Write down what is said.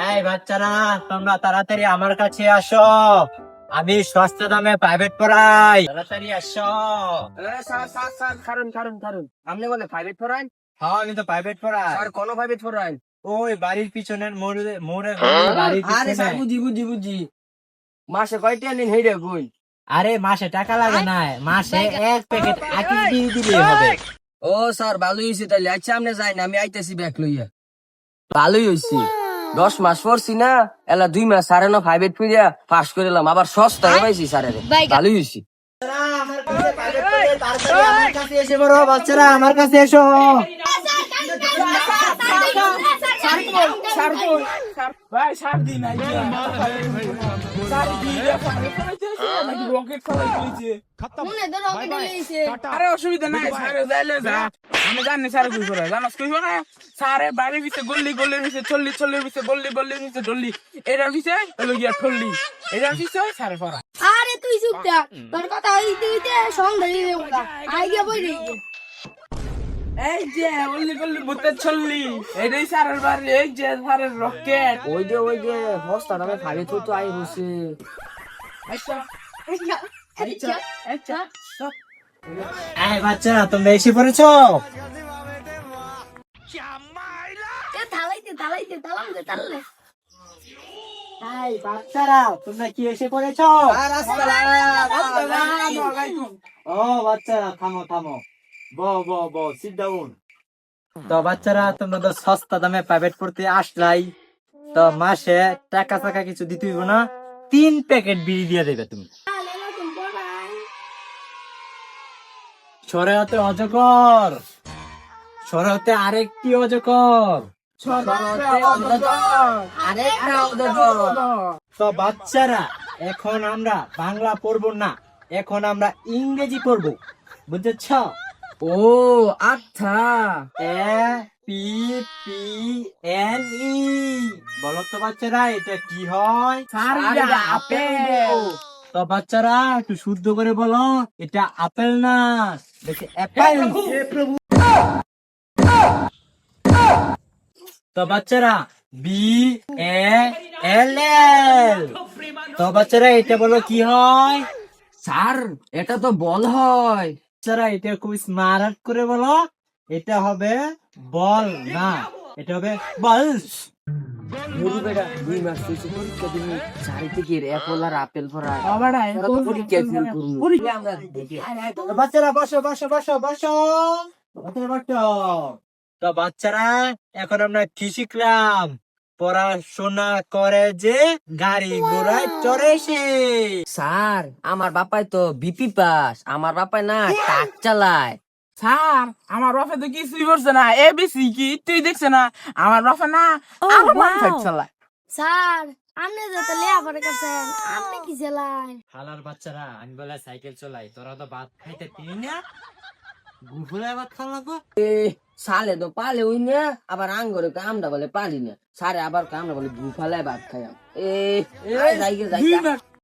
এই বাচ্চারা, তোমরা তাড়াতাড়ি আমার কাছে আসো। আমি সস্তা দামে প্রাইভেট পড়াই, তাড়াতাড়ি আসো। কারণ আপনি বলে প্রাইভেট পড়ান? হ্যাঁ, আমি তো প্রাইভেট পড়াই। স্যার কোন প্রাইভেট পড়ান? ওই বাড়ির পিছনের মোড়ে মোড়ে বাড়ির আরে স্যার পিছনে। বুঝি মাসে কয়টা নিন হেডে কই? আরে মাসে টাকা লাগে না, মাসে এক প্যাকেট আকিস বিড়ি দিলেই হবে। ও স্যার ভালোই হয়েছে তাইলে। আচ্ছা আপনি যাই না, আমি আইতেছি ব্যাগ লইয়া। ভালোই হয়েছে, 10 মাস পড়ছি না, এলা 2 মাস সাড়ে না প্রাইভেট পড়িয়া পাস করিলাম, আবার সস্তা পাইছি স্যারের। ভালোই হয়েছে। আমার কাছে প্রাইভেট পড়ে, তাড়াতাড়ি আমার কাছে এসে পড়ো বাচ্চারা, আমার কাছে এসো। আরে অসুবিধা নাই, স্যারে যাইলে যা। আমি জানি স্যারে কই করে, জানোস কই করে? স্যারে বাড়ি ভিতরে গল্লি গল্লির ভিতরে চল্লি ভিতরে বল্লির ভিতরে ডল্লি, এটার ভিতরে হলো গিয়া ঠল্লি, এটার ভিতরে স্যারে পড়া। আরে তুই চুপ থাক, তোর কথা হইতে হইতে সন্ধ্যা দিয়ে দেবো গা। আই গিয়া বই রে। এই যে গল্লি ভূতের চল্লি, এটাই স্যারের বাড়ি, এই যে স্যারের রকেট। ওই যে সস্তা দামে প্রাইভেট তো আই বসে। আচ্ছা আচ্ছা আচ্ছা সব এই বাচ্চারা, তোমরা এসে পড়েছো? তালাইতে এই বাচ্চারা, তোমরা কি এসে পড়েছো? ও বাচ্চারা, থামো থামো, বো সিট ডাউন। তো বাচ্চারা, তোমরা তো সস্তা দামে প্রাইভেট পড়তে আসলাই, তো মাসে টাকা টাকা কিছু দিতে হইব না, 3 প্যাকেট বিড়ি দিয়ে দেবে তুমি। সরে হতে অজগর, সরে হতে আরেকটি অজগর। তো বাচ্চারা, এখন আমরা বাংলা পড়বো না, এখন আমরা ইংরেজি পড়বো, বুঝেছ? ও আচ্ছা, A P P N E. বলো তো বাচ্চারা, এটা কি হয়? আপেল। তো বাচ্চারা, একটু শুদ্ধ করে বলো, এটা আপেল না, দেখে অ্যাপেল। তো বাচ্চারা, বি এ এল এল। তো বাচ্চারা, এটা বলো কি হয়? স্যার এটা তো বল হয়। বাচ্চারা, এটা খুব স্মার্ট করে বলো, এটা হবে বল না, এটা হবে বলস। গরু বেটা 2 মাস হয়েছে পরীক্ষা দিন, চারি থেকে অ্যাপল আর আপেল ভরা বাবাড়াই, পরীক্ষা ফেল করবো। তো বাচ্চারা, বসো বসো বসো বসো, বাচ্চারা বসো। তো বাচ্চারা, এখন আমরা কি শিখলাম? পড়াশোনা করে যে গাড়ি ঘোড়ায় চড়ে সে। স্যার আমার বাপাই তো বিপি পাস, আমার বাপাই না ট্রাক চালায়। স্যার আমার বাপে তো কিছুই করছে না, এবিসি কি তুই দেখছে না? আমার বাপে না আমার বাপে চালায়। স্যার আপনি যত লেয়া পরে কাছেন, আপনি কি চালায়? হালার বাচ্চারা, আমি বলে সাইকেল চলাই, তোরা তো ভাত খাইতে তিন না, গুফুরে ভাত খাওয়া লাগবো। সালে তো পালে ওই না, আবার আঙ্গরে আমরা বলে পালি না। স্যারে আবার আমরা বলে গুফালায় ভাত খাইয়াম। যাই